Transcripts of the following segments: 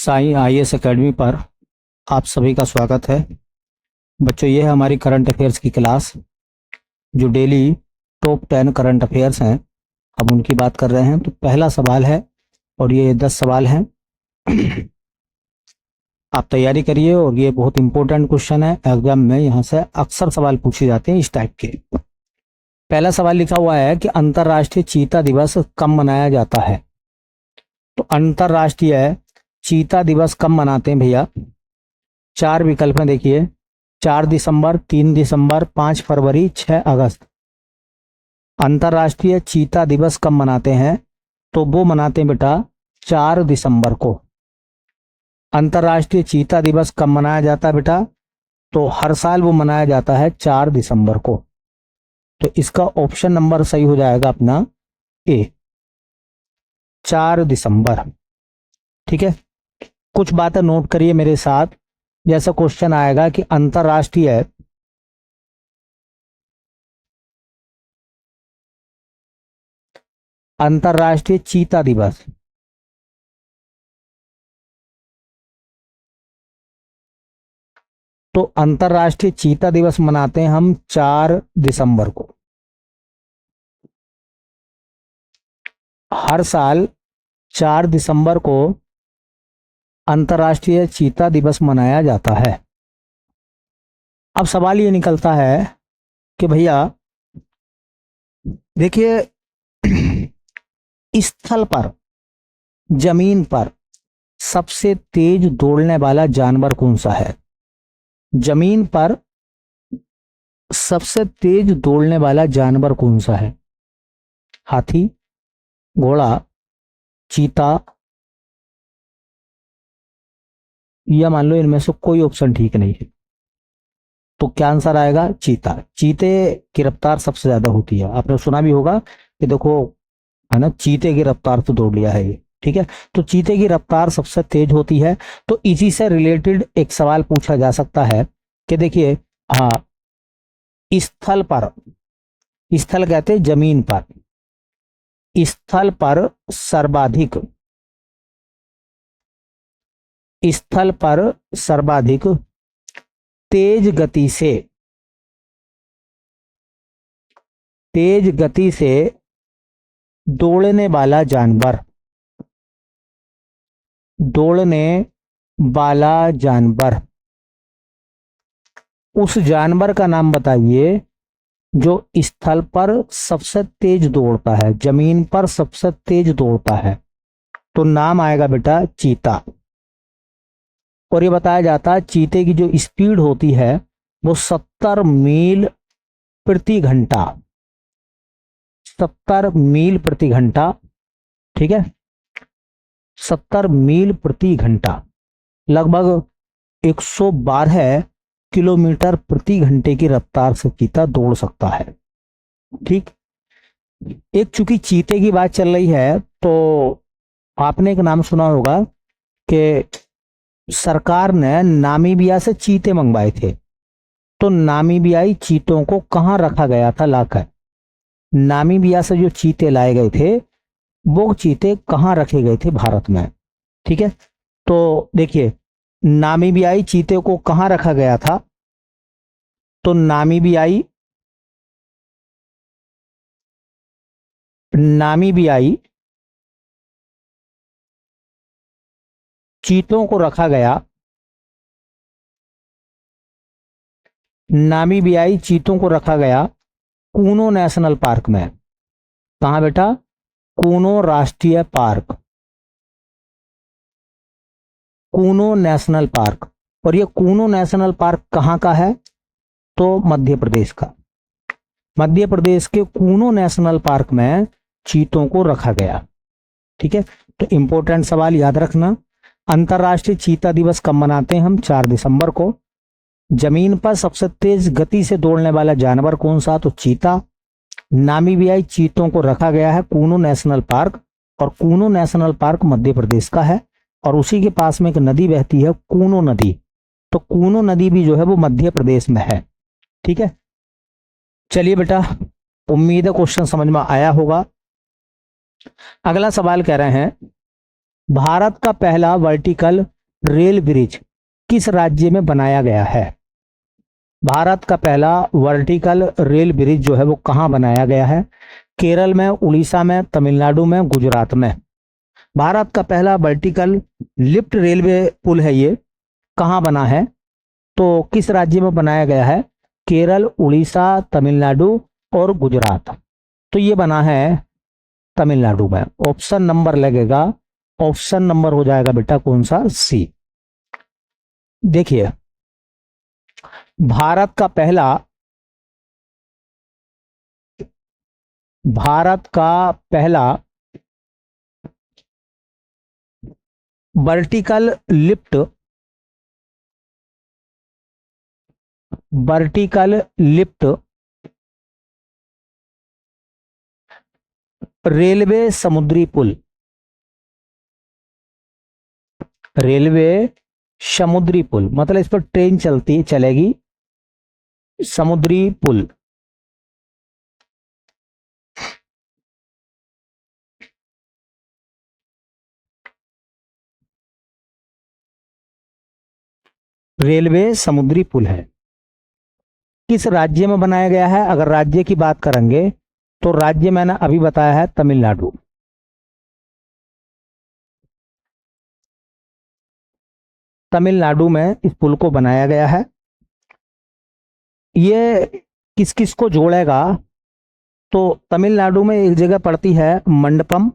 Sai IAS academy पर आप सभी का स्वागत है। बच्चों, ये है हमारी करंट अफेयर्स की क्लास, जो डेली टॉप 10 करंट अफेयर्स हैं, अब उनकी बात कर रहे हैं। तो पहला सवाल है, और ये 10 सवाल हैं। आप तैयारी करिए, और ये बहुत इंपॉर्टेंट क्वेश्चन है। एग्जाम में यहाँ से अक्सर सवाल पूछे जाते हैं इस टाइप के। पहला सवाल लिखा हुआ है कि अंतर्राष्ट्रीय चीता दिवस कब मनाया जाता है। तो अंतर्राष्ट्रीय चीता दिवस कब मनाते हैं भैया? 4 विकल्प हैं, देखिए। 4 दिसंबर, 3 दिसंबर, 5 फरवरी, 6 अगस्त। अंतर्राष्ट्रीय चीता दिवस कब मनाते हैं? तो वो मनाते हैं बेटा 4 दिसंबर को। अंतर्राष्ट्रीय चीता दिवस कब मनाया जाता है बेटा? तो हर साल वो मनाया जाता है 4 दिसंबर को। तो इसका ऑप्शन नंबर सही हो जाएगा अपना ए, 4 दिसंबर। ठीक है, कुछ बातें नोट करिए मेरे साथ। जैसा क्वेश्चन आएगा कि अंतर्राष्ट्रीय चीता दिवस, तो अंतर्राष्ट्रीय चीता दिवस मनाते हैं हम 4 दिसंबर को। हर साल 4 दिसंबर को अंतर्राष्ट्रीय चीता दिवस मनाया जाता है। अब सवाल ये निकलता है कि भैया देखिए, स्थल पर, जमीन पर सबसे तेज दौड़ने वाला जानवर कौन सा है? जमीन पर सबसे तेज दौड़ने वाला जानवर कौन सा है? हाथी, घोड़ा, चीता, या मान लो इनमें से कोई ऑप्शन ठीक नहीं है। तो क्या आंसर आएगा? चीता। चीते की रफ्तार सबसे ज्यादा होती है। आपने सुना भी होगा कि देखो, है ना, चीते की रफ्तार से दौड़ लिया है ये। ठीक है, तो चीते की रफ्तार सबसे तेज होती है। तो इसी से रिलेटेड एक सवाल पूछा जा सकता है कि देखिए, हाँ, स्थल पर, स्थल कहते हैं जमीन पर, स्थल पर सर्वाधिक, स्थल पर सर्वाधिक तेज गति से, तेज गति से दौड़ने वाला जानवर, दौड़ने वाला जानवर, उस जानवर का नाम बताइए जो स्थल पर सबसे तेज दौड़ता है, जमीन पर सबसे तेज दौड़ता है। तो नाम आएगा बेटा चीता। और ये बताया जाता है चीते की जो स्पीड होती है वो 70 मील प्रति घंटा, 70 मील प्रति घंटा। ठीक है, 70 मील प्रति घंटा, लगभग 112 किलोमीटर प्रति घंटे की रफ्तार से चीता दौड़ सकता है। ठीक, एक चूंकि चीते की बात चल रही है तो आपने एक नाम सुना होगा कि सरकार ने नामीबिया से चीते मंगवाए थे। तो नामीबियाई चीतों को कहां रखा गया था लाकर? नामीबिया से जो चीते लाए गए थे वो चीते कहां रखे गए थे भारत में? ठीक है, तो देखिए, नामीबियाई चीते को कहां रखा गया था? तो नामीबियाई चीतों को रखा गया, नामीबियाई चीतों को रखा गया कूनो नेशनल पार्क में। कहां बेटा? कूनो राष्ट्रीय पार्क, कूनो नेशनल पार्क। और ये कूनो नेशनल पार्क कहां का है? तो मध्य प्रदेश का। मध्य प्रदेश के कूनो नेशनल पार्क में चीतों को रखा गया। ठीक है, तो इंपॉर्टेंट सवाल याद रखना। अंतर्राष्ट्रीय चीता दिवस कब मनाते हैं हम? 4 दिसंबर को। जमीन पर सबसे तेज गति से दौड़ने वाला जानवर कौन सा? तो चीता। नामीबियाई चीतों को रखा गया है कूनो नेशनल पार्क, और कूनो नेशनल पार्क मध्य प्रदेश का है। और उसी के पास में एक नदी बहती है, कूनो नदी। तो कूनो नदी भी जो है वो मध्य प्रदेश में है। ठीक है, चलिए बेटा, उम्मीद है क्वेश्चन समझ में आया होगा। अगला सवाल कह रहे हैं, भारत का पहला वर्टिकल रेल ब्रिज किस राज्य में बनाया गया है? भारत का पहला वर्टिकल रेल ब्रिज जो है वो कहाँ बनाया गया है? केरल में, उड़ीसा में, तमिलनाडु में, गुजरात में। भारत का पहला वर्टिकल लिफ्ट रेलवे पुल है, ये कहाँ बना है? तो किस राज्य में बनाया गया है? केरल, उड़ीसा, तमिलनाडु और गुजरात। तो ये बना है तमिलनाडु में। ऑप्शन नंबर लगेगा, ऑप्शन नंबर हो जाएगा बेटा कौन सा? सी। देखिए, भारत का पहला वर्टिकल लिफ्ट रेलवे समुद्री पुल, मतलब इस पर ट्रेन चलेगी, समुद्री पुल। रेलवे समुद्री पुल है। किस राज्य में बनाया गया है? अगर राज्य की बात करेंगे तो राज्य मैंने अभी बताया है तमिलनाडु। तमिलनाडु में इस पुल को बनाया गया है। ये किस किस को जोड़ेगा? तो तमिलनाडु में एक जगह पड़ती है मंडपम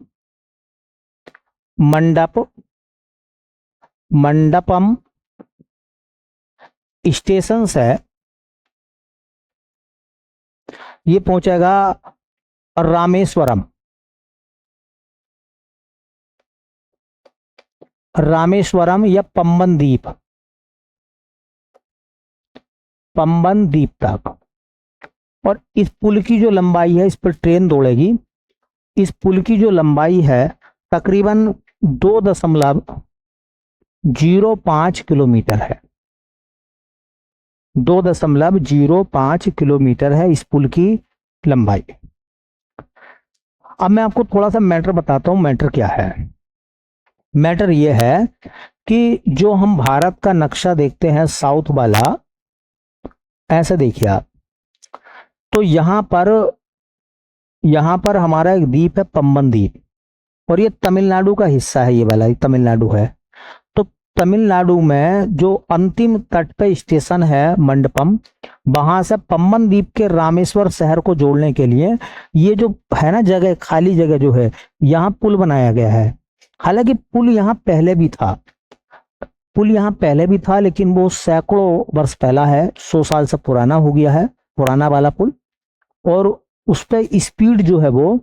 स्टेशन है, ये पहुंचेगा रामेश्वरम या पम्बन द्वीप तक। और इस पुल की जो लंबाई है, इस पर ट्रेन दौड़ेगी, इस पुल की जो लंबाई है तकरीबन 2.05 किलोमीटर है। 2.05 किलोमीटर है इस पुल की लंबाई। अब मैं आपको थोड़ा सा मैटर बताता हूं। मैटर क्या है? मैटर यह है कि जो हम भारत का नक्शा देखते हैं साउथ वाला, ऐसे देखिए आप, तो यहां पर हमारा एक द्वीप है पम्बन द्वीप, और ये तमिलनाडु का हिस्सा है, ये वाला तमिलनाडु है। तो तमिलनाडु में जो अंतिम तट पे स्टेशन है मंडपम, वहां से पम्बन द्वीप के रामेश्वर शहर को जोड़ने के लिए ये जो है ना जगह, खाली जगह जो है, यहाँ पुल बनाया गया है। हालांकि पुल यहाँ पहले भी था, लेकिन वो सैकड़ों वर्ष पहला है, 100 साल से पुराना हो गया है, पुराना वाला पुल। और उस पर स्पीड जो है वो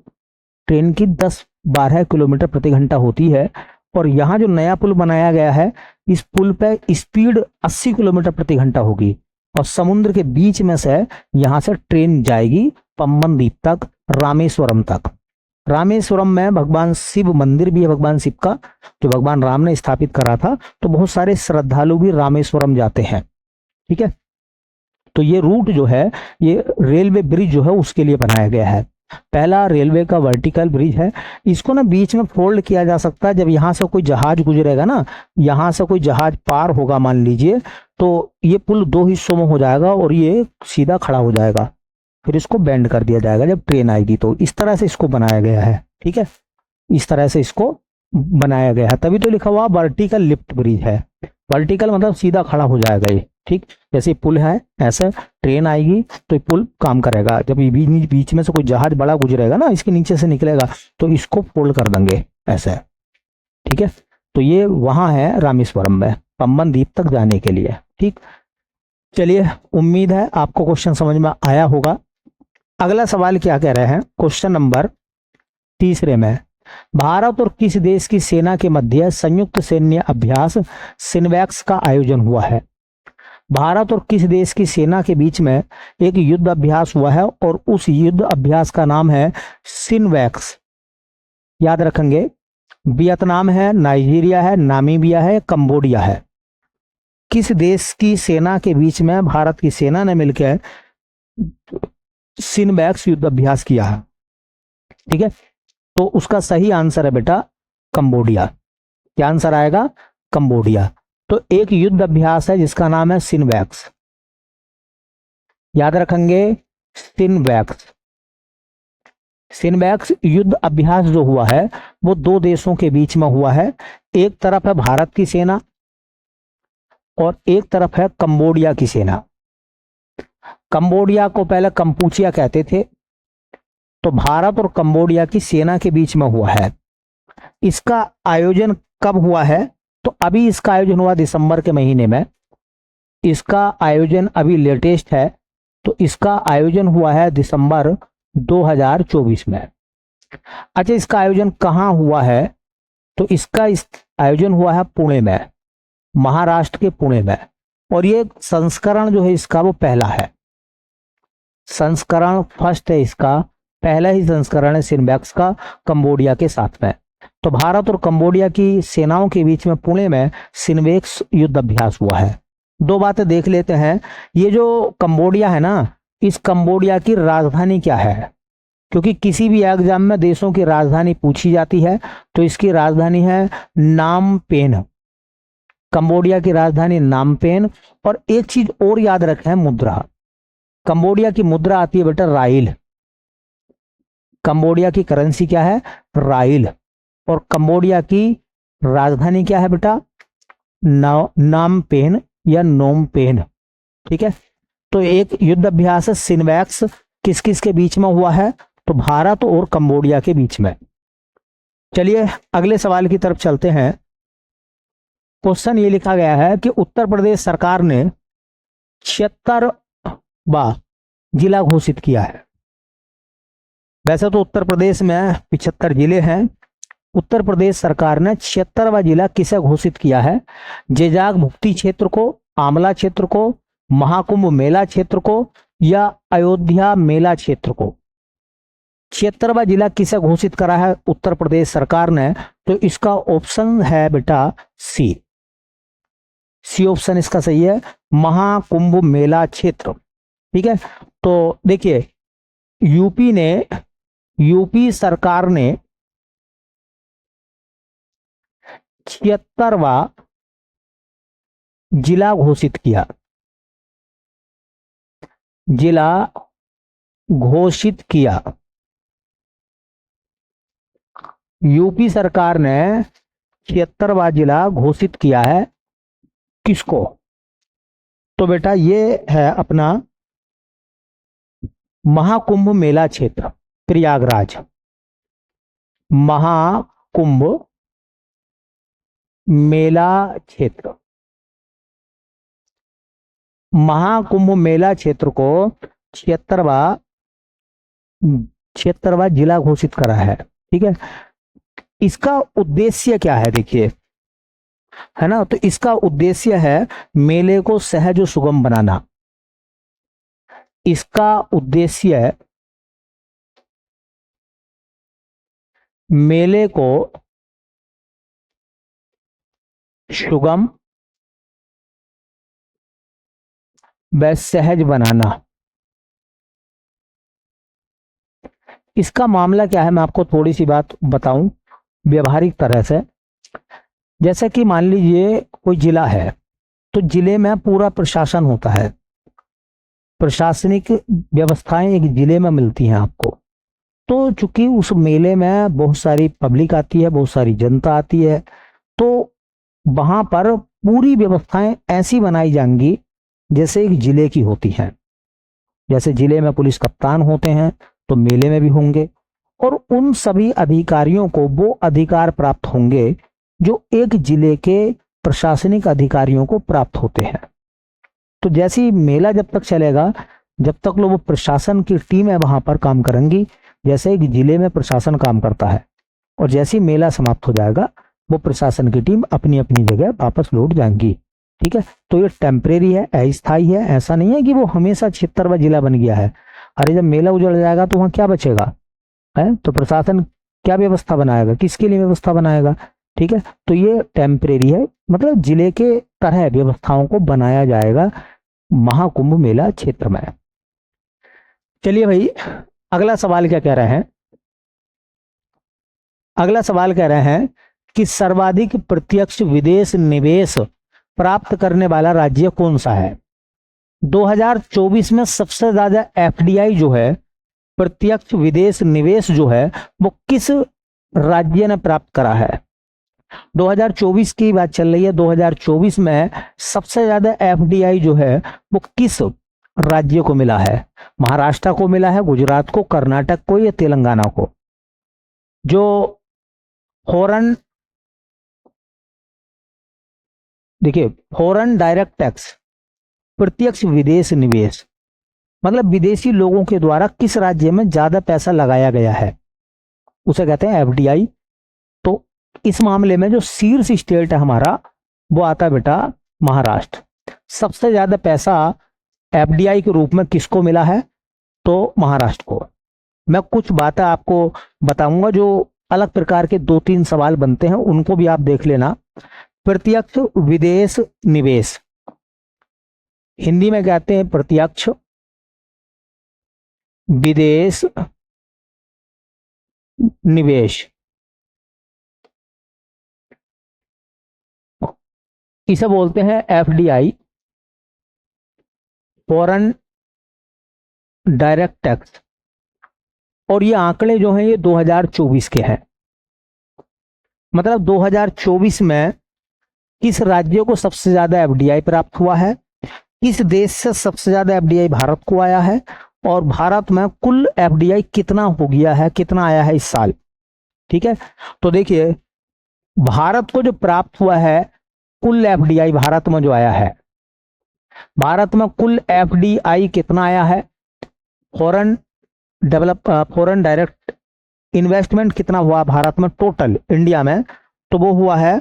ट्रेन की 10-12 किलोमीटर प्रति घंटा होती है। और यहाँ जो नया पुल बनाया गया है, इस पुल पे स्पीड 80 किलोमीटर प्रति घंटा होगी, और समुद्र के बीच में से यहाँ से ट्रेन जाएगी पम्बन द्वीप तक, रामेश्वरम तक। रामेश्वरम में भगवान शिव मंदिर भी है, भगवान शिव का, जो भगवान राम ने स्थापित करा था। तो बहुत सारे श्रद्धालु भी रामेश्वरम जाते हैं। ठीक है, तो ये रूट जो है, ये रेलवे ब्रिज जो है उसके लिए बनाया गया है। पहला रेलवे का वर्टिकल ब्रिज है। इसको ना बीच में फोल्ड किया जा सकता है। जब यहाँ से कोई जहाज गुजरेगा ना, यहाँ से कोई जहाज पार होगा मान लीजिए, तो ये पुल 2 हिस्सों में हो जाएगा और ये सीधा खड़ा हो जाएगा, फिर इसको बेंड कर दिया जाएगा जब ट्रेन आएगी। तो इस तरह से इसको बनाया गया है। ठीक है, इस तरह से इसको बनाया गया है, तभी तो लिखा हुआ वर्टिकल लिफ्ट ब्रिज है। वर्टिकल मतलब सीधा खड़ा हो जाएगा ये। ठीक, जैसे पुल है, ऐसे ट्रेन आएगी तो ये पुल काम करेगा। जब ये बीच में से कोई जहाज बड़ा गुजरेगा ना, इसके नीचे से निकलेगा, तो इसको फोल्ड कर देंगे ऐसे। ठीक है, तो ये वहां है रामेश्वरम में, पम्बन द्वीप तक जाने के लिए। ठीक, चलिए, उम्मीद है आपको क्वेश्चन समझ में आया होगा। अगला सवाल क्या कह रहे हैं? क्वेश्चन नंबर 3 में, भारत और किस देश की सेना के मध्य संयुक्त सैन्य अभ्यास सिनवैक्स का आयोजन हुआ है? भारत और किस देश की सेना के बीच में एक युद्ध अभ्यास हुआ है, और उस युद्ध अभ्यास का नाम है सिनवैक्स। याद रखेंगे, वियतनाम है, नाइजीरिया है, नामीबिया है, कंबोडिया है। किस देश की सेना के बीच में भारत की सेना ने मिलकर सिनवैक्स युद्ध अभ्यास किया है? ठीक है, तो उसका सही आंसर है बेटा कंबोडिया। क्या आंसर आएगा? कंबोडिया। तो एक युद्ध अभ्यास है जिसका नाम है सिनवैक्स, याद रखेंगे सिनवैक्स। सिनवैक्स युद्ध अभ्यास जो हुआ है वो दो देशों के बीच में हुआ है। एक तरफ है भारत की सेना और एक तरफ है कंबोडिया की सेना। कंबोडिया को पहले कंपूचिया कहते थे। तो भारत और कंबोडिया की सेना के बीच में हुआ है। इसका आयोजन कब हुआ है? तो अभी इसका आयोजन हुआ दिसंबर के महीने में। इसका आयोजन अभी लेटेस्ट है, तो इसका आयोजन हुआ है दिसंबर 2024 में। अच्छा, इसका आयोजन कहाँ हुआ है? तो इसका आयोजन हुआ है पुणे में, महाराष्ट्र के पुणे में। और ये संस्करण जो है इसका वो पहला है, संस्करण फर्स्ट है इसका, पहला ही संस्करण है सिनवैक्स का कंबोडिया के साथ में। तो भारत और कंबोडिया की सेनाओं के बीच में पुणे में सिनवैक्स युद्ध अभ्यास हुआ है। दो बातें देख लेते हैं। ये जो कंबोडिया है ना, इस कंबोडिया की राजधानी क्या है? क्योंकि किसी भी एग्जाम में देशों की राजधानी पूछी जाती है, तो इसकी राजधानी है नामपेन। कंबोडिया की राजधानी नामपेन। और एक चीज और याद रखें, मुद्रा। कंबोडिया की मुद्रा आती है बेटा राइल। कंबोडिया की करेंसी क्या है? राइल। और कंबोडिया की राजधानी क्या है बेटा? नामपेन या नोमपेन। ठीक है। तो एक युद्ध अभ्यास है सिनवैक्स, किस किस के बीच में हुआ है? तो भारत और कंबोडिया के बीच में। चलिए अगले सवाल की तरफ चलते हैं। क्वेश्चन ये लिखा गया है कि उत्तर प्रदेश सरकार ने 76वां जिला घोषित किया है। वैसे तो उत्तर प्रदेश में 75 जिले हैं। उत्तर प्रदेश सरकार ने 76वां जिला किसे घोषित किया है? जेजाग भुक्ति क्षेत्र को, आमला क्षेत्र को, महाकुंभ मेला क्षेत्र को या अयोध्या मेला क्षेत्र को? 76वां जिला किसे घोषित करा है उत्तर प्रदेश सरकार ने? तो इसका ऑप्शन है बेटा सी। सी ऑप्शन इसका सही है, महाकुंभ मेला क्षेत्र। ठीक है। तो देखिए यूपी सरकार ने 76वां जिला घोषित किया। जिला घोषित किया। यूपी सरकार ने 76वां जिला घोषित किया है। किसको? तो बेटा ये है अपना महाकुंभ मेला क्षेत्र, प्रयागराज। महाकुंभ मेला क्षेत्र, महाकुंभ मेला क्षेत्र को 76वां जिला घोषित करा है। ठीक है। इसका उद्देश्य क्या है देखिए, है ना? तो इसका उद्देश्य है मेले को सहज और सुगम बनाना। इसका उद्देश्य मेले को सुगम व सहज बनाना। इसका मामला क्या है, मैं आपको थोड़ी सी बात बताऊं व्यवहारिक तरह से। जैसे कि मान लीजिए कोई जिला है, तो जिले में पूरा प्रशासन होता है, प्रशासनिक व्यवस्थाएं एक जिले में मिलती हैं आपको। तो चूंकि उस मेले में बहुत सारी पब्लिक आती है, बहुत सारी जनता आती है, तो वहां पर पूरी व्यवस्थाएं ऐसी बनाई जाएंगी जैसे एक जिले की होती हैं। जैसे जिले में पुलिस कप्तान होते हैं, तो मेले में भी होंगे। और उन सभी अधिकारियों को वो अधिकार प्राप्त होंगे जो एक जिले के प्रशासनिक अधिकारियों को प्राप्त होते हैं। तो जैसे ही मेला जब तक चलेगा, जब तक लोग वो प्रशासन की टीम है वहां पर काम करेंगी, जैसे एक जिले में प्रशासन काम करता है। और जैसे ही मेला समाप्त हो जाएगा, वो प्रशासन की टीम अपनी अपनी जगह वापस लौट जाएंगी। ठीक है। तो ये टेम्परेरी है, अस्थायी है। ऐसा नहीं है कि वो हमेशा 76वां जिला बन गया है। अरे जब मेला उजड़ जाएगा तो वहां क्या बचेगा? है तो प्रशासन क्या व्यवस्था बनाएगा, किसके लिए व्यवस्था बनाएगा? ठीक है। तो ये टेम्परेरी है, मतलब जिले के तरह व्यवस्थाओं को बनाया जाएगा महाकुंभ मेला क्षेत्र में। चलिए भाई अगला सवाल क्या कह रहे हैं? अगला सवाल कह रहे हैं कि सर्वाधिक प्रत्यक्ष विदेश निवेश प्राप्त करने वाला राज्य कौन सा है? 2024 में सबसे ज्यादा एफडीआई जो है, प्रत्यक्ष विदेश निवेश जो है, वो किस राज्य ने प्राप्त करा है? 2024 की बात चल रही है। 2024 में सबसे ज्यादा एफडीआई जो है वो किस राज्य को मिला है? महाराष्ट्र को मिला है, गुजरात को, कर्नाटक को या तेलंगाना को? जो फॉरेन, देखिए फॉरेन डायरेक्ट टैक्स, प्रत्यक्ष विदेश निवेश, मतलब विदेशी लोगों के द्वारा किस राज्य में ज्यादा पैसा लगाया गया है, उसे कहते हैं एफडीआई। तो इस मामले में जो शीर्ष स्टेट है हमारा, वो आता है बेटा महाराष्ट्र। सबसे ज्यादा पैसा एफडीआई के रूप में किसको मिला है? तो महाराष्ट्र को। मैं कुछ बातें आपको बताऊंगा, जो अलग प्रकार के 2-3 सवाल बनते हैं, उनको भी आप देख लेना। प्रत्यक्ष विदेश निवेश, हिंदी में कहते हैं प्रत्यक्ष विदेश निवेश। इसे बोलते हैं एफडीआई, फॉरेन डायरेक्ट टैक्स। और ये आंकड़े जो हैं ये 2024 के हैं। मतलब 2024 में किस राज्य को सबसे ज्यादा एफडीआई प्राप्त हुआ है, किस देश से सबसे ज्यादा एफडीआई भारत को आया है, और भारत में कुल एफडीआई कितना हो गया है, कितना आया है इस साल। ठीक है, तो देखिए भारत को जो प्राप्त हुआ है, कुल एफडीआई भारत में जो आया है, भारत में कुल एफडीआई कितना आया है, फॉरेन डायरेक्ट इन्वेस्टमेंट कितना हुआ भारत में टोटल इंडिया में, तो वो हुआ है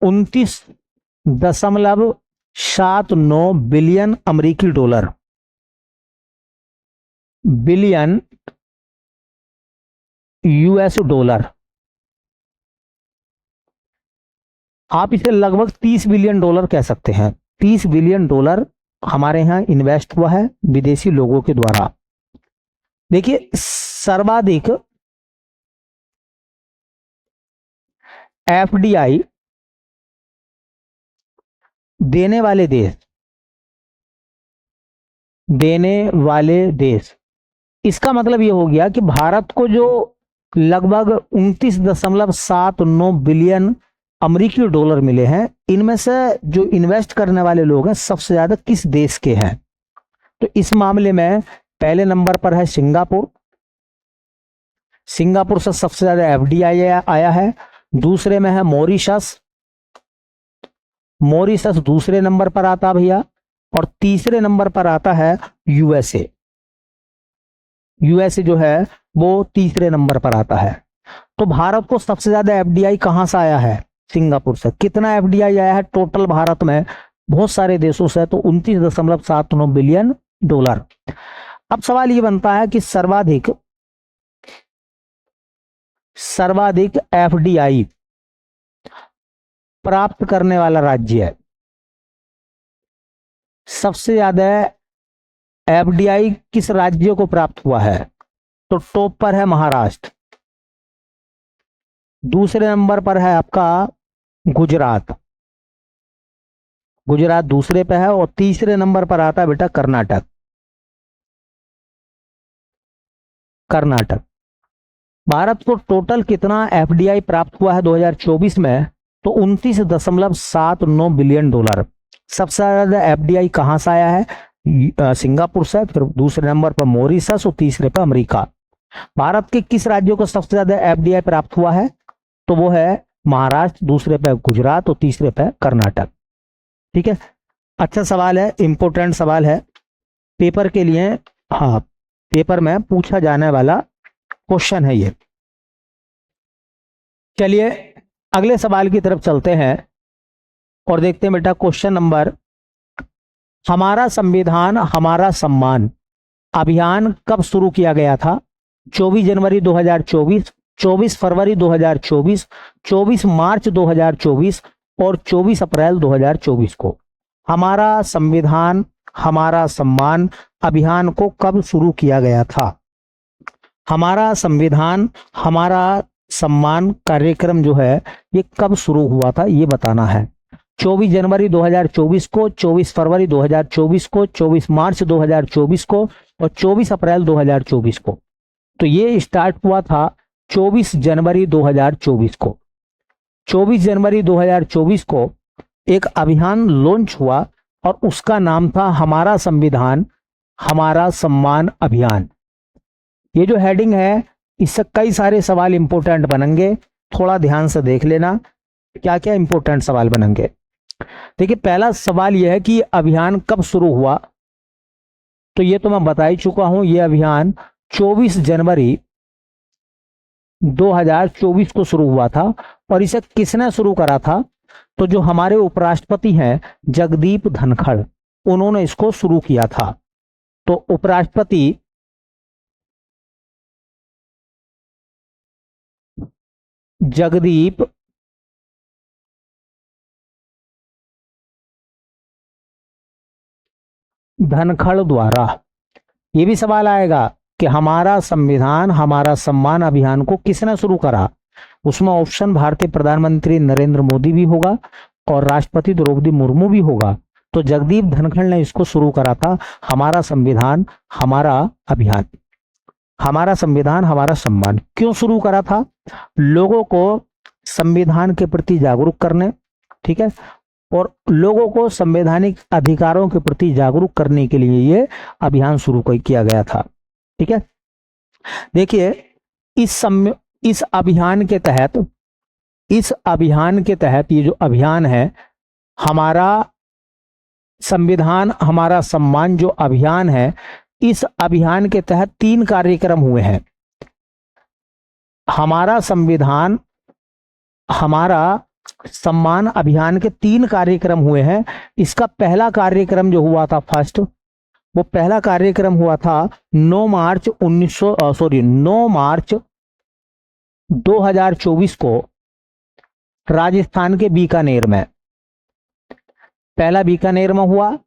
29.79 बिलियन अमेरिकी डॉलर, बिलियन यूएस डॉलर। आप इसे लगभग 30 बिलियन डॉलर कह सकते हैं। 30 बिलियन डॉलर हमारे यहां इन्वेस्ट हुआ है विदेशी लोगों के द्वारा। देखिए सर्वाधिक एफडीआई देने वाले देश, इसका मतलब ये हो गया कि भारत को जो लगभग 29.79 बिलियन अमेरिकी डॉलर मिले हैं, इनमें से जो इन्वेस्ट करने वाले लोग हैं सबसे ज्यादा किस देश के हैं? तो इस मामले में पहले नंबर पर है सिंगापुर। सिंगापुर से सबसे ज्यादा एफडीआई आया है। दूसरे में है मॉरिशस, मॉरिशस दूसरे नंबर पर आता भैया। और तीसरे नंबर पर आता है यूएसए। यूएसए जो है वो तीसरे नंबर पर आता है। तो भारत को सबसे ज्यादा एफडीआई कहां से आया है? सिंगापुर से। कितना एफडीआई आया है टोटल भारत में? बहुत सारे देशों से, तो 29.79 बिलियन डॉलर। अब सवाल ये बनता है कि सर्वाधिक एफडीआई प्राप्त करने वाला राज्य है, सबसे ज्यादा एफडीआई किस राज्य को प्राप्त हुआ है? तो टॉप पर है महाराष्ट्र, दूसरे नंबर पर है आपका गुजरात, गुजरात दूसरे पे है, और तीसरे नंबर पर आता है बेटा कर्नाटक। कर्नाटक। भारत को टोटल कितना एफडीआई प्राप्त हुआ है 2024 में? तो 29.79 बिलियन डॉलर। सबसे ज्यादा एफडीआई कहां से आया है? सिंगापुर से, फिर दूसरे नंबर पर मॉरिशस और तीसरे पर अमेरिका। भारत के किस राज्यों को सबसे ज्यादा एफडीआई प्राप्त हुआ है? तो वो है महाराष्ट्र, दूसरे पे गुजरात और तीसरे पे कर्नाटक। ठीक है, अच्छा सवाल है, इंपॉर्टेंट सवाल है पेपर के लिए। हाँ, पेपर में पूछा जाने वाला क्वेश्चन है ये। चलिए अगले सवाल की तरफ चलते हैं और देखते हैं बेटा क्वेश्चन नंबर, हमारा संविधान हमारा सम्मान अभियान कब शुरू किया गया था? 24 जनवरी 2024, 24 फरवरी 2024, 24 मार्च 2024 और 24 अप्रैल 2024 को। हमारा संविधान हमारा सम्मान अभियान को कब शुरू किया गया था? हमारा संविधान हमारा सम्मान कार्यक्रम जो है ये कब शुरू हुआ था, ये बताना है। 24 जनवरी 2024 को, 24 फरवरी 2024 को, 24 मार्च 2024 को और 24 अप्रैल 2024 को। तो ये स्टार्ट हुआ था 24 जनवरी 2024 को। 24 जनवरी 2024 को एक अभियान लॉन्च हुआ और उसका नाम था हमारा संविधान हमारा सम्मान अभियान। ये जो हेडिंग है इससे कई सारे सवाल इंपॉर्टेंट बनेंगे, थोड़ा ध्यान से देख लेना क्या क्या इंपॉर्टेंट सवाल बनेंगे। देखिए पहला सवाल यह है कि अभियान कब शुरू हुआ, तो ये तो मैं बता ही चुका हूं। यह अभियान 24 जनवरी 2024 को शुरू हुआ था और इसे किसने शुरू करा था, तो जो हमारे उपराष्ट्रपति हैं जगदीप धनखड़, उन्होंने इसको शुरू किया था। तो उपराष्ट्रपति जगदीप धनखड़ द्वारा। यह भी सवाल आएगा कि हमारा संविधान हमारा सम्मान अभियान को किसने शुरू करा। उसमें ऑप्शन भारतीय प्रधानमंत्री नरेंद्र मोदी भी होगा और राष्ट्रपति द्रौपदी मुर्मू भी होगा। तो जगदीप धनखड़ ने इसको शुरू करा था, हमारा संविधान हमारा अभियान, हमारा संविधान हमारा सम्मान। क्यों शुरू करा था? लोगों को संविधान के प्रति जागरूक करने, ठीक है, और लोगों को संवैधानिक अधिकारों के प्रति जागरूक करने के लिए ये अभियान शुरू किया गया था। ठीक है, देखिए इस अभियान के तहत ये जो अभियान है हमारा संविधान हमारा सम्मान, जो अभियान है, इस अभियान के तहत 3 कार्यक्रम हुए हैं। हमारा संविधान हमारा सम्मान अभियान के 3 कार्यक्रम हुए हैं। इसका पहला कार्यक्रम जो हुआ था फर्स्ट, वो पहला कार्यक्रम हुआ था 9 मार्च 2024 को राजस्थान के बीकानेर में। पहला बीकानेर में हुआ।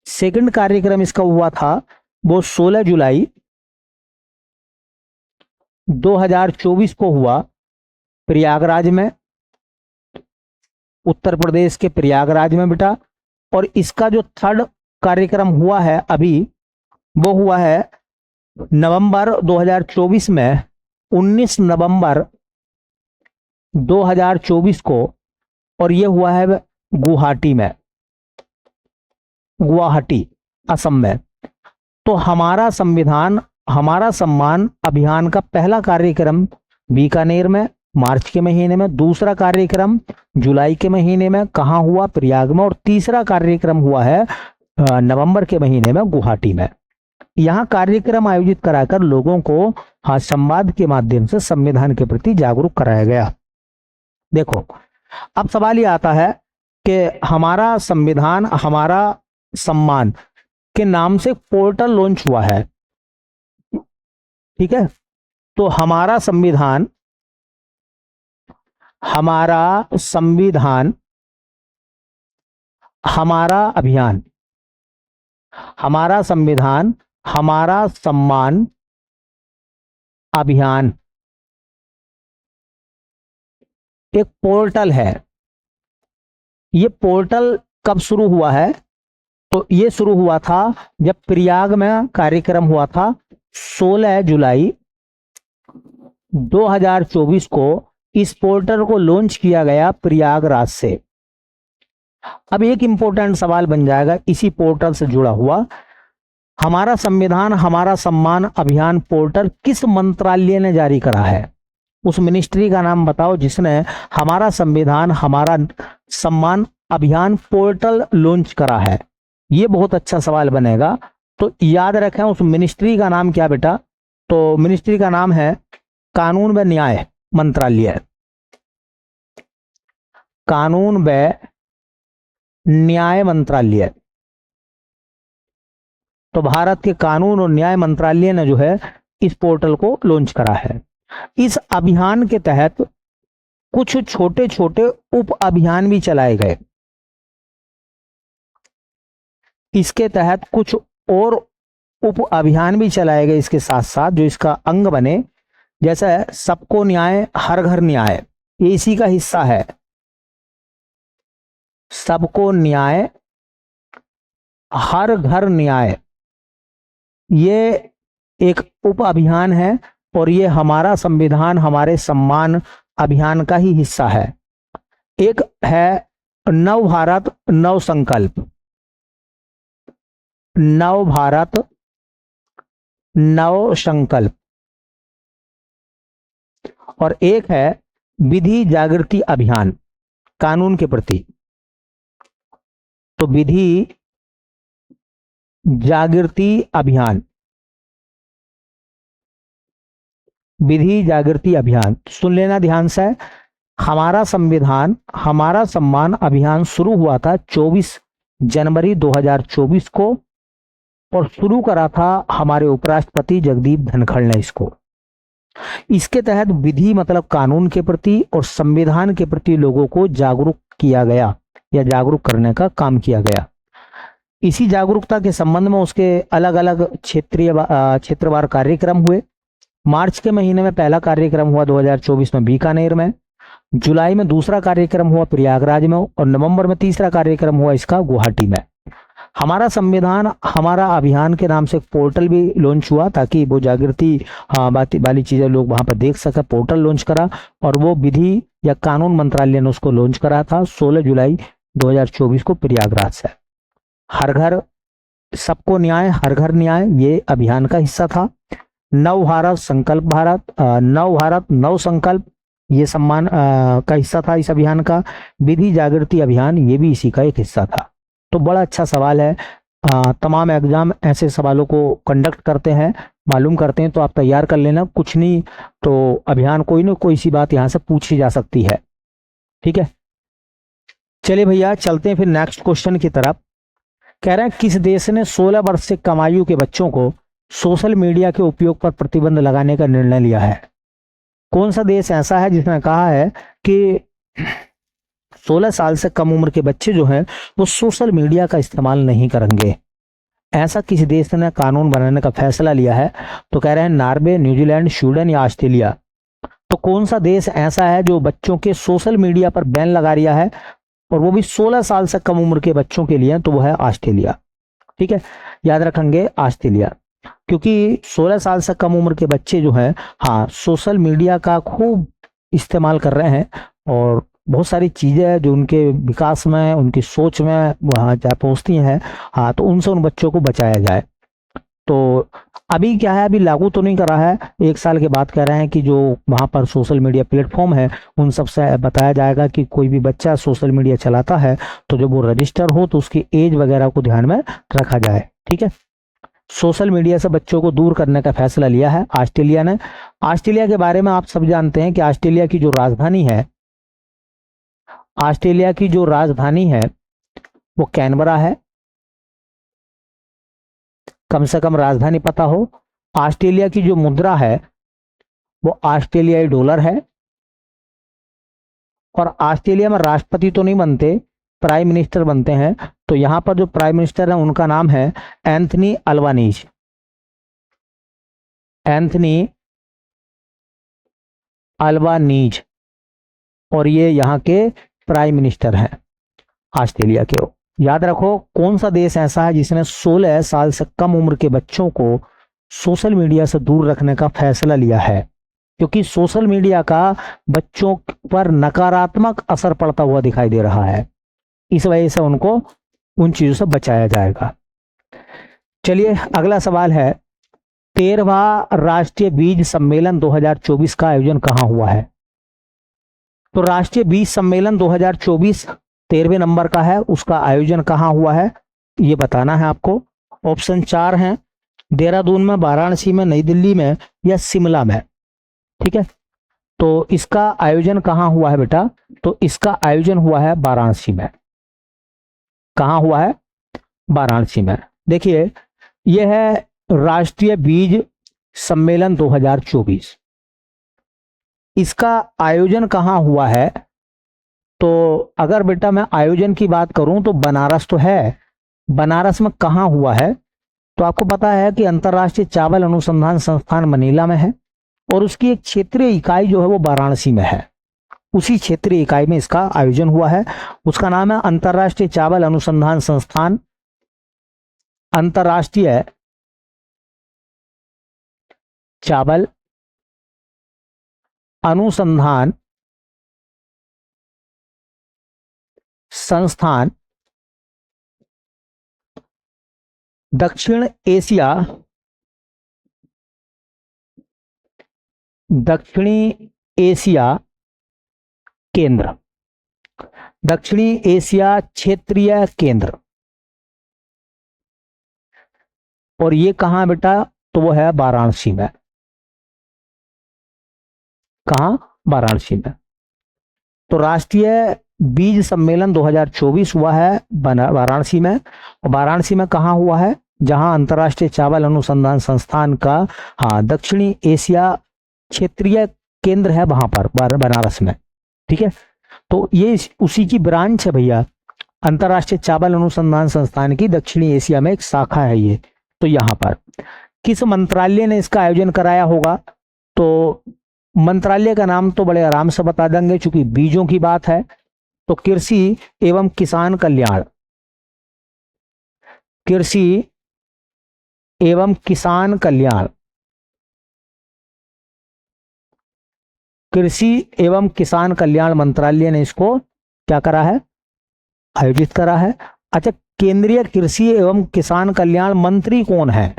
सेकंड कार्यक्रम इसका हुआ था वो 16 जुलाई 2024 को हुआ प्रयागराज में, उत्तर प्रदेश के प्रयागराज में बेटा। और इसका जो थर्ड कार्यक्रम हुआ है अभी, वो हुआ है नवंबर 2024 में, 19 नवंबर 2024 को, और ये हुआ है गुवाहाटी असम में। तो हमारा संविधान हमारा सम्मान अभियान का पहला कार्यक्रम बीकानेर में मार्च के महीने में, दूसरा कार्यक्रम जुलाई के महीने में कहाँ हुआ, प्रयाग में, और तीसरा कार्यक्रम हुआ है नवंबर के महीने में गुवाहाटी में। यहाँ कार्यक्रम आयोजित कराकर लोगों को संवाद के माध्यम से संविधान के प्रति जागरूक कराया गया। देखो अब सवाल ये आता है कि हमारा संविधान हमारा सम्मान के नाम से पोर्टल लॉन्च हुआ है। ठीक है, तो हमारा संविधान हमारा अभियान, हमारा संविधान हमारा सम्मान अभियान एक पोर्टल है। ये पोर्टल कब शुरू हुआ है, तो ये शुरू हुआ था जब प्रयाग में कार्यक्रम हुआ था 16 जुलाई 2024 को। इस पोर्टल को लॉन्च किया गया प्रयागराज से। अब एक इंपॉर्टेंट सवाल बन जाएगा इसी पोर्टल से जुड़ा हुआ, हमारा संविधान हमारा सम्मान अभियान पोर्टल किस मंत्रालय ने जारी करा है? उस मिनिस्ट्री का नाम बताओ जिसने हमारा संविधान हमारा सम्मान अभियान पोर्टल लॉन्च करा है। ये बहुत अच्छा सवाल बनेगा, तो याद रखें उस मिनिस्ट्री का नाम क्या बेटा? तो मिनिस्ट्री का नाम है कानून व न्याय मंत्रालय। कानून व न्याय मंत्रालय। तो भारत के कानून और न्याय मंत्रालय ने जो है इस पोर्टल को लॉन्च करा है। इस अभियान के तहत कुछ छोटे छोटे उप अभियान भी चलाए गए। इसके तहत कुछ और उप अभियान भी चलाए गए इसके साथ साथ, जो इसका अंग बने, जैसे सबको न्याय हर घर न्याय। ये इसी का हिस्सा है। सबको न्याय, हर घर न्याय, ये एक उप अभियान है और ये हमारा संविधान हमारे सम्मान अभियान का ही हिस्सा है। एक है नव भारत नव संकल्प, नव भारत नव संकल्प, और एक है विधि जागृति अभियान कानून के प्रति। तो विधि जागृति अभियान, विधि जागृति अभियान सुन लेना ध्यान से। हमारा संविधान हमारा सम्मान अभियान शुरू हुआ था 24 जनवरी 2024 को और शुरू करा था हमारे उपराष्ट्रपति जगदीप धनखड़ ने इसको। इसके तहत विधि मतलब कानून के प्रति और संविधान के प्रति लोगों को जागरूक किया गया या जागरूक करने का काम किया गया। इसी जागरूकता के संबंध में उसके अलग अलग क्षेत्रवार कार्यक्रम हुए। मार्च के महीने में पहला कार्यक्रम हुआ 2024 में बीकानेर में, जुलाई में दूसरा कार्यक्रम हुआ प्रयागराज में और नवंबर में तीसरा कार्यक्रम हुआ इसका गुवाहाटी में। हमारा संविधान हमारा अभियान के नाम से एक पोर्टल भी लॉन्च हुआ ताकि वो जागृति वाली चीजें लोग वहां पर देख सके। पोर्टल लॉन्च करा और वो विधि या कानून मंत्रालय ने उसको लॉन्च करा था 16 जुलाई 2024 को प्रयागराज से। हर घर सबको न्याय, हर घर न्याय, ये अभियान का हिस्सा था। नव भारत संकल्प भारत, नव भारत नव संकल्प, ये सम्मान का हिस्सा था इस अभियान का। विधि जागृति अभियान, ये भी इसी का एक हिस्सा था। तो बड़ा अच्छा सवाल है। तमाम एग्जाम ऐसे सवालों को कंडक्ट करते हैं, मालूम करते हैं, तो आप तैयार कर लेना। कुछ नहीं तो अभियान कोई ना कोई सी बात यहाँ से पूछी जा सकती है। ठीक है, चलिए भैया चलते हैं फिर नेक्स्ट क्वेश्चन की तरफ। कह रहे हैं किस देश ने 16 वर्ष से कम आयु के बच्चों को सोशल मीडिया के उपयोग पर प्रतिबंध लगाने का निर्णय लिया है? कौन सा देश ऐसा है जिसने कहा है कि 16 साल से कम उम्र के बच्चे जो हैं वो सोशल मीडिया का इस्तेमाल नहीं करेंगे? ऐसा किसी देश ने कानून बनाने का फैसला लिया है? तो कह रहे हैं नॉर्वे, न्यूजीलैंड, स्वीडन या ऑस्ट्रेलिया। तो कौन सा देश ऐसा है जो बच्चों के सोशल मीडिया पर बैन लगा रिया है और वो भी 16 साल से कम उम्र के बच्चों के लिए? तो वो है ऑस्ट्रेलिया। ठीक है, याद रखेंगे ऑस्ट्रेलिया, क्योंकि 16 साल से कम उम्र के बच्चे जो हैं हाँ सोशल मीडिया का खूब इस्तेमाल कर रहे हैं और बहुत सारी चीजें हैं जो उनके विकास में, उनकी सोच में वहाँ जा पहुँचती हैं। हाँ, तो उनसे उन बच्चों को बचाया जाए। तो अभी क्या है, अभी लागू तो नहीं करा है, 1 साल के बाद कह रहे हैं कि जो वहाँ पर सोशल मीडिया प्लेटफॉर्म है उन सबसे बताया जाएगा कि कोई भी बच्चा सोशल मीडिया चलाता है तो जब वो रजिस्टर हो तो उसकी एज वगैरह को ध्यान में रखा जाए। ठीक है, सोशल मीडिया से बच्चों को दूर करने का फैसला लिया है ऑस्ट्रेलिया ने। ऑस्ट्रेलिया के बारे में आप सब जानते हैं कि ऑस्ट्रेलिया की जो राजधानी है, ऑस्ट्रेलिया की जो राजधानी है वो कैनबरा है। कम से कम राजधानी पता हो। ऑस्ट्रेलिया की जो मुद्रा है वो ऑस्ट्रेलियाई डॉलर है और ऑस्ट्रेलिया में राष्ट्रपति तो नहीं बनते, प्राइम मिनिस्टर बनते हैं। तो यहां पर जो प्राइम मिनिस्टर है उनका नाम है एंथनी अल्बानीज। एंथनी अल्बानीज, और ये यहाँ के प्राइम मिनिस्टर हैं ऑस्ट्रेलिया के। याद रखो कौन सा देश ऐसा है जिसने 16 साल से कम उम्र के बच्चों को सोशल मीडिया से दूर रखने का फैसला लिया है, क्योंकि सोशल मीडिया का बच्चों पर नकारात्मक असर पड़ता हुआ दिखाई दे रहा है। इस वजह से उनको उन चीजों से बचाया जाएगा। चलिए अगला सवाल है, 13वां राष्ट्रीय बीज सम्मेलन 2024 का आयोजन कहां हुआ है? तो राष्ट्रीय बीज सम्मेलन 2024 13वें नंबर का है, उसका आयोजन कहां हुआ है ये बताना है आपको। ऑप्शन 4 हैं, देहरादून में, वाराणसी में, नई दिल्ली में या शिमला में। ठीक है, तो इसका आयोजन कहां हुआ है बेटा? तो इसका आयोजन हुआ है वाराणसी में। कहां हुआ है? वाराणसी में। देखिए यह है राष्ट्रीय बीज सम्मेलन 2024। इसका आयोजन कहां हुआ है? तो अगर बेटा मैं आयोजन की बात करूं तो बनारस तो है। बनारस में कहां हुआ है? तो आपको पता है कि अंतर्राष्ट्रीय चावल अनुसंधान संस्थान मनीला में है और उसकी एक क्षेत्रीय इकाई जो है वो वाराणसी में है। उसी क्षेत्रीय इकाई में इसका आयोजन हुआ है। उसका नाम है अंतर्राष्ट्रीय चावल अनुसंधान संस्थान, अंतर्राष्ट्रीय चावल अनुसंधान संस्थान, दक्षिण एशिया, दक्षिणी एशिया केंद्र, दक्षिणी एशिया क्षेत्रीय केंद्र। और ये कहां बेटा, तो वो है वाराणसी में। कहां? वाराणसी में। तो राष्ट्रीय बीज सम्मेलन 2024 हुआ है वाराणसी में। और वाराणसी में कहां हुआ है? जहां अंतर्राष्ट्रीय चावल अनुसंधान संस्थान का, हाँ, दक्षिणी एशिया क्षेत्रीय केंद्र है वहां पर, बनारस में। ठीक है, तो ये उसी की ब्रांच है भैया, अंतर्राष्ट्रीय चावल अनुसंधान संस्थान की दक्षिणी एशिया में एक शाखा है ये। तो यहाँ पर किस मंत्रालय ने इसका आयोजन कराया होगा? तो मंत्रालय का नाम तो बड़े आराम से बता देंगे, चूंकि बीजों की बात है। तो कृषि एवं किसान कल्याण, कृषि एवं किसान कल्याण, कृषि एवं किसान कल्याण मंत्रालय ने इसको क्या करा है? आयोजित करा है। अच्छा, केंद्रीय कृषि एवं किसान कल्याण मंत्री कौन है?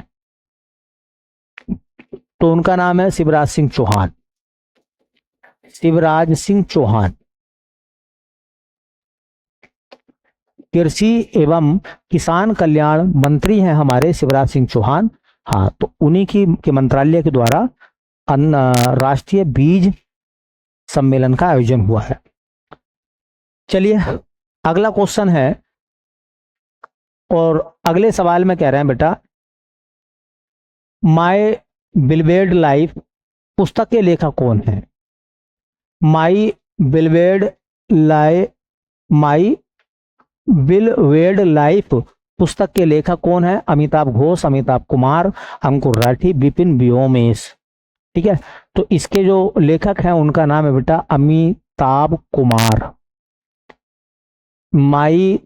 तो उनका नाम है शिवराज सिंह चौहान। शिवराज सिंह चौहान कृषि एवं किसान कल्याण मंत्री हैं हमारे शिवराज सिंह चौहान। हाँ, तो उन्हीं की के मंत्रालय के द्वारा राष्ट्रीय बीज सम्मेलन का आयोजन हुआ है। चलिए अगला क्वेश्चन है, और अगले सवाल में कह रहे हैं बेटा, माय बिलवेड लाइफ पुस्तक के लेखक कौन है? माई बिलवेड लाइफ पुस्तक के लेखक कौन है? अमिताभ घोष, अमिताभ कुमार, अंकुर राठी, विपिन व्योमेश। ठीक है, तो इसके जो लेखक हैं उनका नाम है बेटा Amitabh Kumar. My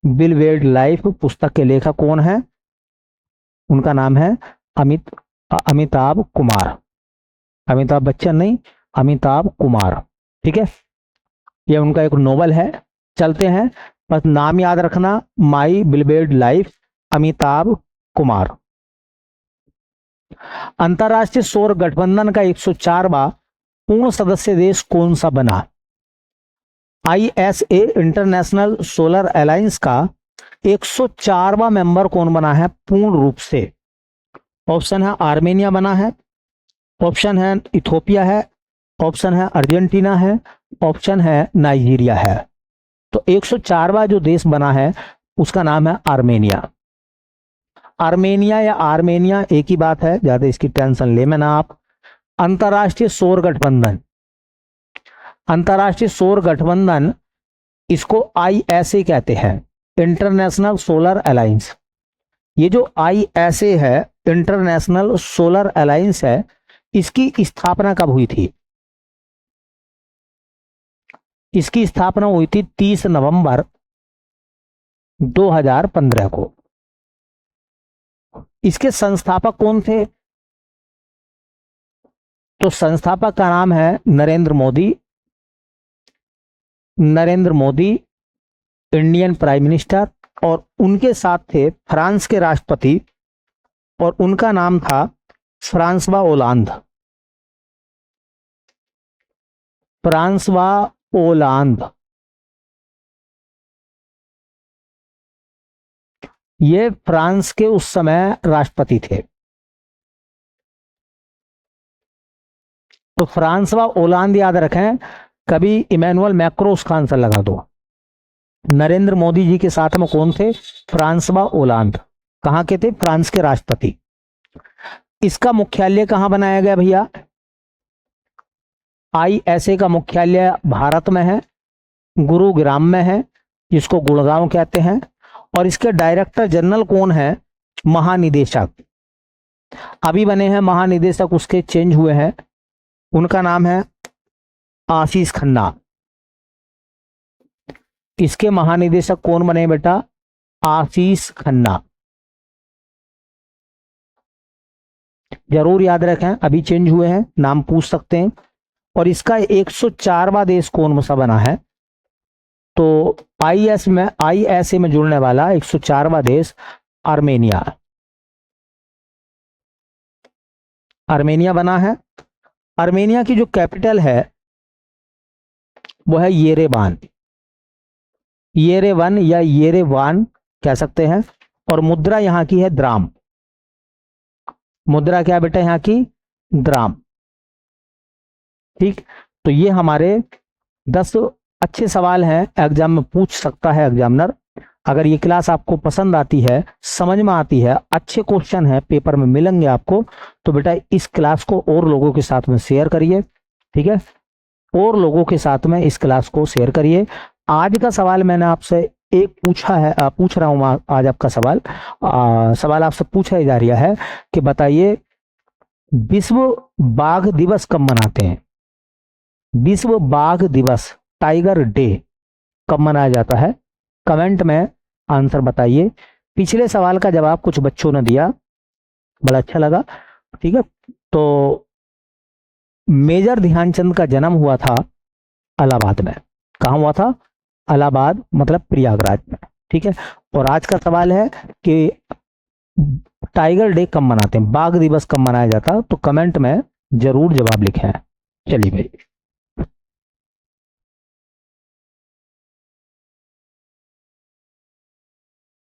beloved life पुस्तक के लेखक कौन है? उनका नाम है अमिताभ कुमार। अमिताभ बच्चन नहीं, अमिताभ कुमार। ठीक है, ये उनका एक नोवेल है। चलते हैं, बस नाम याद रखना, my beloved life, Amitabh Kumar. अंतर्राष्ट्रीय सौर गठबंधन का 104वां पूर्ण सदस्य देश कौन सा बना? ISA इंटरनेशनल सोलर अलायंस का 104वां मेंबर कौन बना है पूर्ण रूप से? ऑप्शन है आर्मेनिया बना है, ऑप्शन है इथोपिया है, ऑप्शन है अर्जेंटीना है, ऑप्शन है नाइजीरिया है। तो 104वां जो देश बना है उसका नाम है आर्मेनिया। आर्मेनिया या आर्मेनिया एक ही बात है, ज्यादा इसकी टेंशन ले में ना आप। अंतर्राष्ट्रीय सौर गठबंधन, अंतर्राष्ट्रीय सौर गठबंधन इसको ISA कहते हैं, इंटरनेशनल सोलर अलायंस। ये जो ISA है, इंटरनेशनल सोलर अलायंस है, इसकी स्थापना कब हुई थी? इसकी स्थापना हुई थी 30 नवंबर 2015 को। इसके संस्थापक कौन थे? तो संस्थापक का नाम है Narendra Modi. Narendra Modi Indian prime minister, और उनके साथ थे फ्रांस के राष्ट्रपति, और उनका नाम था फ्रांसवा ओलांद। फ्रांसवा ओलांद, ये फ्रांस के उस समय राष्ट्रपति थे। तो फ्रांसवा ओलांद याद रखें, कभी इमैनुअल मैक्रों का आंसर लगा दो। नरेंद्र मोदी जी के साथ में कौन थे? Francois Hollande. कहां के थे? फ्रांस के राष्ट्रपति। इसका मुख्यालय कहां बनाया गया भैया? ISA का मुख्यालय भारत में है, गुरुग्राम में है, जिसको गुड़गांव कहते हैं। और इसके डायरेक्टर जनरल कौन है? महानिदेशक। अभी बने हैं महानिदेशक, उसके चेंज हुए हैं। उनका नाम है आशीष खन्ना। इसके महानिदेशक कौन बने बेटा? आशीष खन्ना। जरूर याद रखें, अभी चेंज हुए हैं, नाम पूछ सकते हैं। और इसका 104वां देश कौन सा बना है? तो आईएसए में जुड़ने वाला 104वां देश आर्मेनिया। आर्मेनिया बना है। आर्मेनिया की जो कैपिटल है वो है येरेवान। येरेवन या येरेवान कह सकते हैं। और मुद्रा यहां की है द्राम। मुद्रा क्या बेटा यहां की? द्राम। ठीक, तो ये हमारे 10 अच्छे सवाल हैं, एग्जाम में पूछ सकता है एग्जामिनर। अगर ये क्लास आपको पसंद आती है, समझ में आती है, अच्छे क्वेश्चन है पेपर में मिलेंगे आपको, तो बेटा इस क्लास को और लोगों के साथ में शेयर करिए। ठीक है, और लोगों के साथ में इस क्लास को शेयर करिए। आज का सवाल मैंने आपसे एक पूछा है, पूछ रहा हूं आज आपका सवाल। सवाल आपसे पूछा जा रहा है कि बताइए विश्व बाघ दिवस कब मनाते हैं? विश्व बाघ दिवस, टाइगर डे, कब मनाया जाता है? कमेंट में आंसर बताइए। पिछले सवाल का जवाब कुछ बच्चों ने दिया, बड़ा अच्छा लगा। ठीक है, तो मेजर ध्यानचंद का जन्म हुआ था इलाहाबाद में। कहाँ हुआ था? इलाहाबाद मतलब प्रयागराज में। ठीक है, और आज का सवाल है कि टाइगर डे कब मनाते हैं, बाघ दिवस कब मनाया जाता है? तो कमेंट में जरूर जवाब लिखें। चलिए भाई।